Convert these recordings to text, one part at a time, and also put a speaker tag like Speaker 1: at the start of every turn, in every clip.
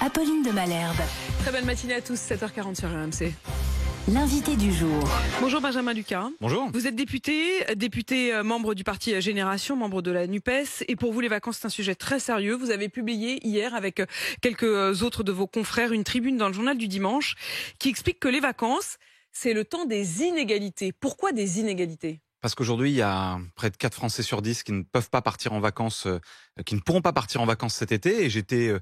Speaker 1: Apolline de Malherbe.
Speaker 2: Très belle matinée à tous, 7h40 sur RMC.
Speaker 1: L'invité du jour.
Speaker 2: Bonjour Benjamin Lucas.
Speaker 3: Bonjour.
Speaker 2: Vous êtes député membre du parti Génération, membre de la NUPES. Et pour vous, les vacances, c'est un sujet très sérieux. Vous avez publié hier avec quelques autres de vos confrères une tribune dans le journal du dimanche qui explique que les vacances, c'est le temps des inégalités. Pourquoi des inégalités ?
Speaker 3: Parce qu'aujourd'hui, il y a près de 4 Français sur 10 qui ne peuvent pas partir en vacances, qui ne pourront pas partir en vacances cet été. Et j'étais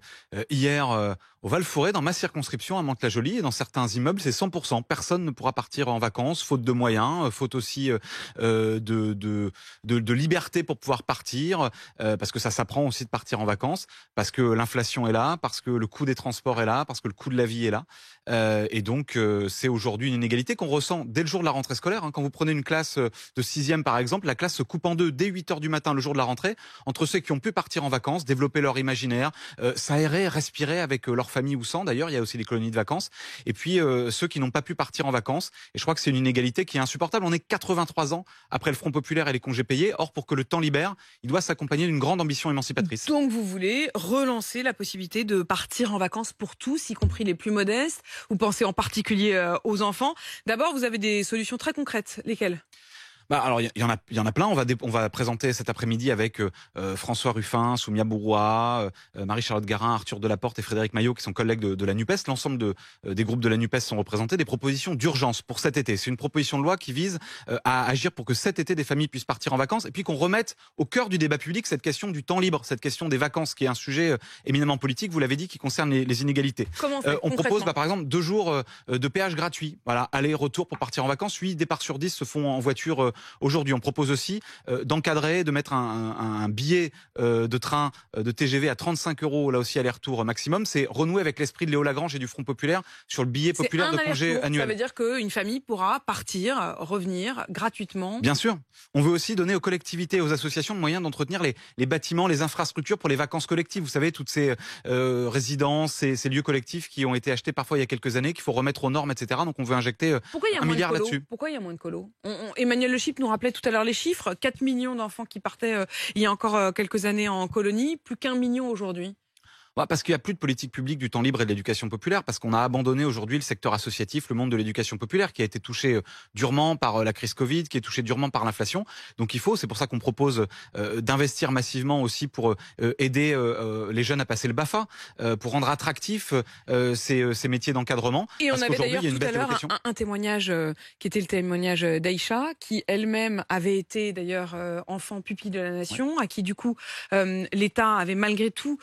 Speaker 3: hier au Val-Forêt, dans ma circonscription, à Mantes-la-Jolie. Et dans certains immeubles, c'est 100%. Personne ne pourra partir en vacances, faute de moyens, faute aussi de liberté pour pouvoir partir. Parce que ça s'apprend aussi de partir en vacances. Parce que l'inflation est là, parce que le coût des transports est là, parce que le coût de la vie est là. Et donc, c'est aujourd'hui une inégalité qu'on ressent dès le jour de la rentrée scolaire. Quand vous prenez une classe de 6e par exemple, la classe se coupe en deux dès 8h du matin le jour de la rentrée, entre ceux qui ont pu partir en vacances, développer leur imaginaire, s'aérer, respirer avec leur famille ou sans. D'ailleurs, il y a aussi les colonies de vacances. Et puis ceux qui n'ont pas pu partir en vacances. Et je crois que c'est une inégalité qui est insupportable. On est 83 ans après le Front populaire et les congés payés. Or, pour que le temps libère, il doit s'accompagner d'une grande ambition émancipatrice.
Speaker 2: Donc vous voulez relancer la possibilité de partir en vacances pour tous, y compris les plus modestes. Vous pensez en particulier aux enfants. D'abord, vous avez des solutions très concrètes. Lesquelles ?
Speaker 3: Alors il y en a plein. On va présenter cet après-midi avec François Ruffin, Soumia Bouroua, Marie-Charlotte Garin, Arthur Delaporte et Frédéric Maillot qui sont collègues de la NUPES. L'ensemble des groupes de la NUPES sont représentés. Des propositions d'urgence pour cet été. C'est une proposition de loi qui vise à agir pour que cet été des familles puissent partir en vacances et puis qu'on remette au cœur du débat public cette question du temps libre, cette question des vacances qui est un sujet éminemment politique, vous l'avez dit, qui concerne les inégalités.
Speaker 2: Comment on
Speaker 3: propose par exemple 2 jours de péage gratuit. Voilà, aller-retour pour partir en vacances. 8 départs sur 10 se font en voiture. Aujourd'hui, on propose aussi d'encadrer, de mettre un billet de train de TGV à 35 € là aussi aller-retour maximum. C'est renouer avec l'esprit de Léo Lagrange et du Front populaire sur le billet populaire de congé annuel.
Speaker 2: Ça veut dire qu'une famille pourra partir, revenir gratuitement.
Speaker 3: Bien sûr. On veut aussi donner aux collectivités et aux associations de moyens d'entretenir les bâtiments, les infrastructures pour les vacances collectives. Vous savez, toutes ces résidences, ces lieux collectifs qui ont été achetés parfois il y a quelques années, qu'il faut remettre aux normes, etc. Donc on veut injecter 1 milliard là-dessus.
Speaker 2: Pourquoi il y a moins de colos ? Emmanuel Le Chypre nous rappelait tout à l'heure les chiffres. 4 millions d'enfants qui partaient il y a encore quelques années en colonie, plus qu'1 million aujourd'hui.
Speaker 3: Parce qu'il n'y a plus de politique publique du temps libre et de l'éducation populaire, parce qu'on a abandonné aujourd'hui le secteur associatif, le monde de l'éducation populaire, qui a été touché durement par la crise Covid, qui est touché durement par l'inflation. Donc c'est pour ça qu'on propose d'investir massivement aussi pour aider les jeunes à passer le BAFA, pour rendre attractifs ces métiers d'encadrement.
Speaker 2: Et on avait d'ailleurs tout à l'heure un témoignage qui était le témoignage d'Aïcha, qui elle-même avait été d'ailleurs enfant pupille de la nation, à qui du coup l'État avait malgré tout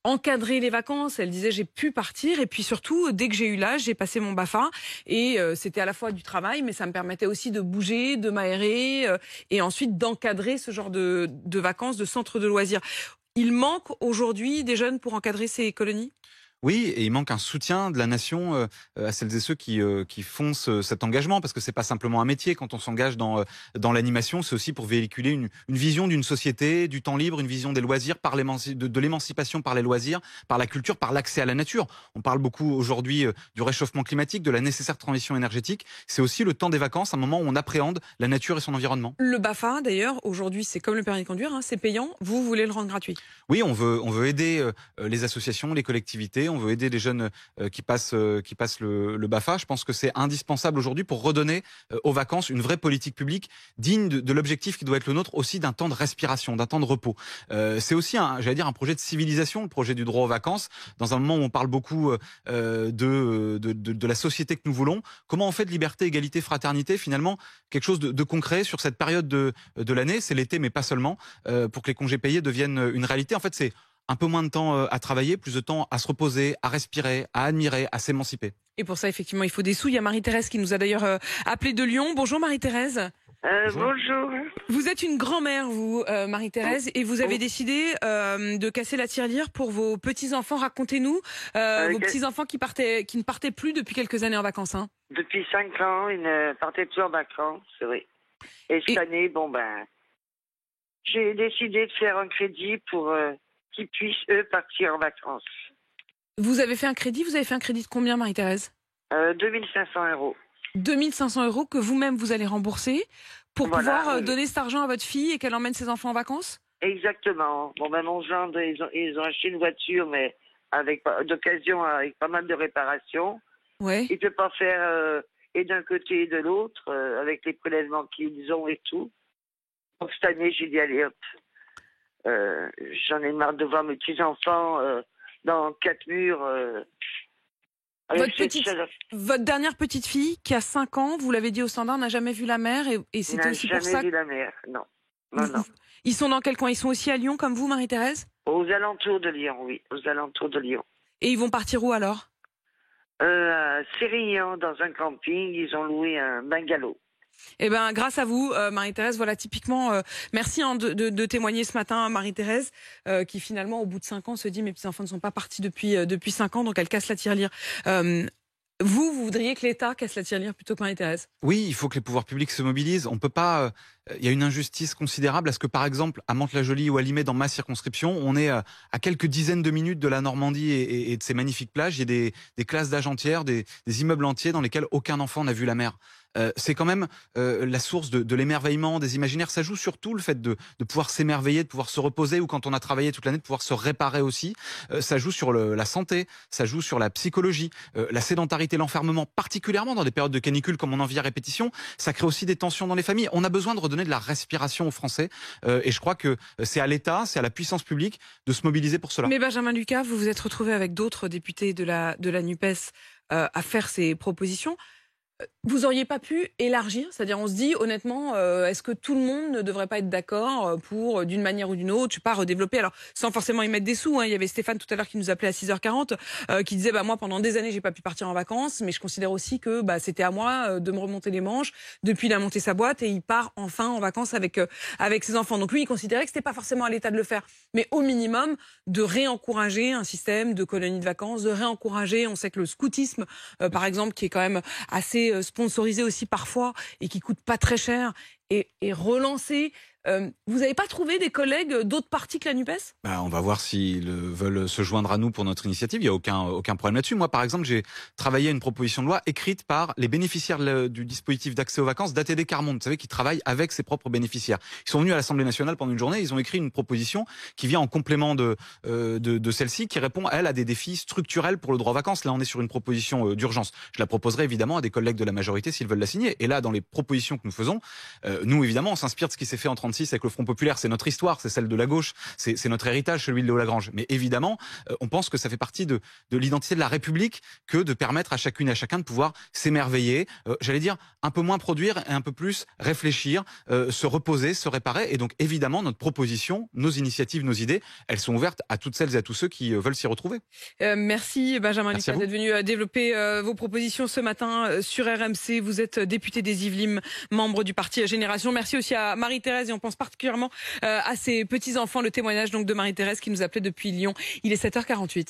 Speaker 2: encadrer les vacances. Elle disait j'ai pu partir et puis surtout dès que j'ai eu l'âge j'ai passé mon BAFA et c'était à la fois du travail mais ça me permettait aussi de bouger, de m'aérer et ensuite d'encadrer ce genre de vacances, de centres de loisirs. Il manque aujourd'hui des jeunes pour encadrer ces colonies ?
Speaker 3: Oui, et il manque un soutien de la nation à celles et ceux qui font cet engagement, parce que c'est pas simplement un métier. Quand on s'engage dans l'animation, c'est aussi pour véhiculer une vision d'une société, du temps libre, une vision des loisirs, de l'émancipation par les loisirs, par la culture, par l'accès à la nature. On parle beaucoup aujourd'hui du réchauffement climatique, de la nécessaire transition énergétique. C'est aussi le temps des vacances, un moment où on appréhende la nature et son environnement.
Speaker 2: Le BAFA, d'ailleurs, aujourd'hui, c'est comme le permis de conduire, c'est payant. Vous voulez le rendre gratuit ?
Speaker 3: Oui, on veut aider les associations, les collectivités. On veut aider les jeunes qui passent le BAFA. Je pense que c'est indispensable aujourd'hui pour redonner aux vacances une vraie politique publique digne de l'objectif qui doit être le nôtre aussi d'un temps de respiration, d'un temps de repos. C'est aussi un projet de civilisation, le projet du droit aux vacances. Dans un moment où on parle beaucoup de la société que nous voulons, comment on fait de liberté, égalité, fraternité finalement quelque chose de concret sur cette période de l'année, c'est l'été mais pas seulement, pour que les congés payés deviennent une réalité. En fait, c'est un peu moins de temps à travailler, plus de temps à se reposer, à respirer, à admirer, à s'émanciper.
Speaker 2: Et pour ça, effectivement, il faut des sous. Il y a Marie-Thérèse qui nous a d'ailleurs appelé de Lyon. Bonjour Marie-Thérèse.
Speaker 4: Bonjour.
Speaker 2: Vous êtes une grand-mère, vous, Marie-Thérèse, et vous avez décidé de casser la tirelire pour vos petits-enfants. Racontez-nous vos petits-enfants qui ne partaient plus depuis quelques années en vacances.
Speaker 4: Depuis 5 ans, ils ne partaient plus en vacances, oui. Et cette année, j'ai décidé de faire un crédit pour qu'ils puissent, eux, partir en vacances.
Speaker 2: Vous avez fait un crédit de combien, Marie-Thérèse ?
Speaker 4: 2500 €.
Speaker 2: 2500 € que vous-même, vous allez rembourser pour pouvoir donner cet argent à votre fille et qu'elle emmène ses enfants en vacances ?
Speaker 4: Exactement. Mon gendre, ils ont acheté une voiture, mais avec d'occasion avec pas mal de réparations.
Speaker 2: Ouais.
Speaker 4: Il peut pas faire et d'un côté et de l'autre avec les prélèvements qu'ils ont et tout. Donc cette année, j'ai dit allez hop, j'en ai marre de voir mes petits enfants dans 4 murs.
Speaker 2: Votre dernière petite fille qui a 5 ans, vous l'avez dit au standard, n'a jamais vu la mer et c'était aussi pour ça.
Speaker 4: N'a jamais vu la mer, non. Non.
Speaker 2: Ils sont dans quel coin? Ils sont aussi à Lyon comme vous, Marie-Thérèse?
Speaker 4: Aux alentours de Lyon, oui, aux alentours de Lyon.
Speaker 2: Et ils vont partir où alors?
Speaker 4: À Sérignan, dans un camping, ils ont loué un bungalow.
Speaker 2: Eh ben, grâce à vous, Marie-Thérèse, voilà typiquement, merci de témoigner ce matin, Marie-Thérèse, qui finalement, au bout de 5 ans, se dit mes petits-enfants ne sont pas partis depuis 5 ans, donc elle casse la tirelire. Vous voudriez que l'État casse la tirelire plutôt que Marie-Thérèse?
Speaker 3: Oui, il faut que les pouvoirs publics se mobilisent. On peut pas. Il y a une injustice considérable à ce que, par exemple, à Mantes-la-Jolie ou à Limay, dans ma circonscription, on est à quelques dizaines de minutes de la Normandie et de ces magnifiques plages. Il y a des classes d'âge entières, des immeubles entiers dans lesquels aucun enfant n'a vu la mer. C'est quand même la source de l'émerveillement, des imaginaires. Ça joue surtout le fait de pouvoir s'émerveiller, de pouvoir se reposer, ou quand on a travaillé toute l'année, de pouvoir se réparer aussi. Ça joue sur la santé, ça joue sur la psychologie, la sédentarité, l'enfermement, particulièrement dans des périodes de canicule comme on en vit à répétition. Ça crée aussi des tensions dans les familles. On a besoin de redonner de la respiration aux Français et je crois que c'est à l'État, c'est à la puissance publique de se mobiliser pour cela.
Speaker 2: Mais Benjamin Lucas, vous vous êtes retrouvé avec d'autres députés de la NUPES à faire ces propositions. Vous auriez pas pu élargir? C'est-à-dire, on se dit, honnêtement, est-ce que tout le monde ne devrait pas être d'accord pour, d'une manière ou d'une autre, je sais pas, redévelopper, alors sans forcément y mettre des sous, hein. Il y avait Stéphane tout à l'heure qui nous appelait à 6h40, qui disait, moi, pendant des années, j'ai pas pu partir en vacances, mais je considère aussi que c'était à moi de me remonter les manches. Depuis, il a monté sa boîte et il part enfin en vacances avec ses enfants. Donc lui, il considérait que c'était pas forcément à l'État de le faire, mais au minimum, de réencourager un système de colonies de vacances, de réencourager, on sait que le scoutisme, par exemple, qui est quand même assez sponsorisé aussi parfois et qui coûte pas très cher et relancer. Vous n'avez pas trouvé des collègues d'autres partis que la NUPES?
Speaker 3: On va voir s'ils veulent se joindre à nous pour notre initiative. Il n'y a aucun problème là-dessus. Moi, par exemple, j'ai travaillé à une proposition de loi écrite par les bénéficiaires du dispositif d'accès aux vacances d'ATD Carmonde. Vous savez, qui travaillent avec ses propres bénéficiaires. Ils sont venus à l'Assemblée nationale pendant une journée. Ils ont écrit une proposition qui vient en complément de celle-ci, qui répond, elle, à des défis structurels pour le droit aux vacances. Là, on est sur une proposition d'urgence. Je la proposerai évidemment à des collègues de la majorité s'ils veulent la signer. Et là, dans les propositions que nous faisons, nous, évidemment, on s'inspire de ce qui s'est fait en 36 avec le Front populaire. C'est notre histoire, c'est celle de la gauche, c'est notre héritage, celui de Léo Lagrange. Mais évidemment, on pense que ça fait partie de l'identité de la République que de permettre à chacune et à chacun de pouvoir s'émerveiller, j'allais dire un peu moins produire et un peu plus réfléchir, se reposer, se réparer. Et donc évidemment, notre proposition, nos initiatives, nos idées, elles sont ouvertes à toutes celles et à tous ceux qui veulent s'y retrouver.
Speaker 2: Merci Benjamin Lucas d'être venu développer vos propositions ce matin sur RMC. Vous êtes député des Yvelines, membre du parti Génération. Merci aussi à Marie-Thérèse et on pense particulièrement à ses petits-enfants. Le témoignage donc de Marie-Thérèse qui nous appelait depuis Lyon. Il est 7h48.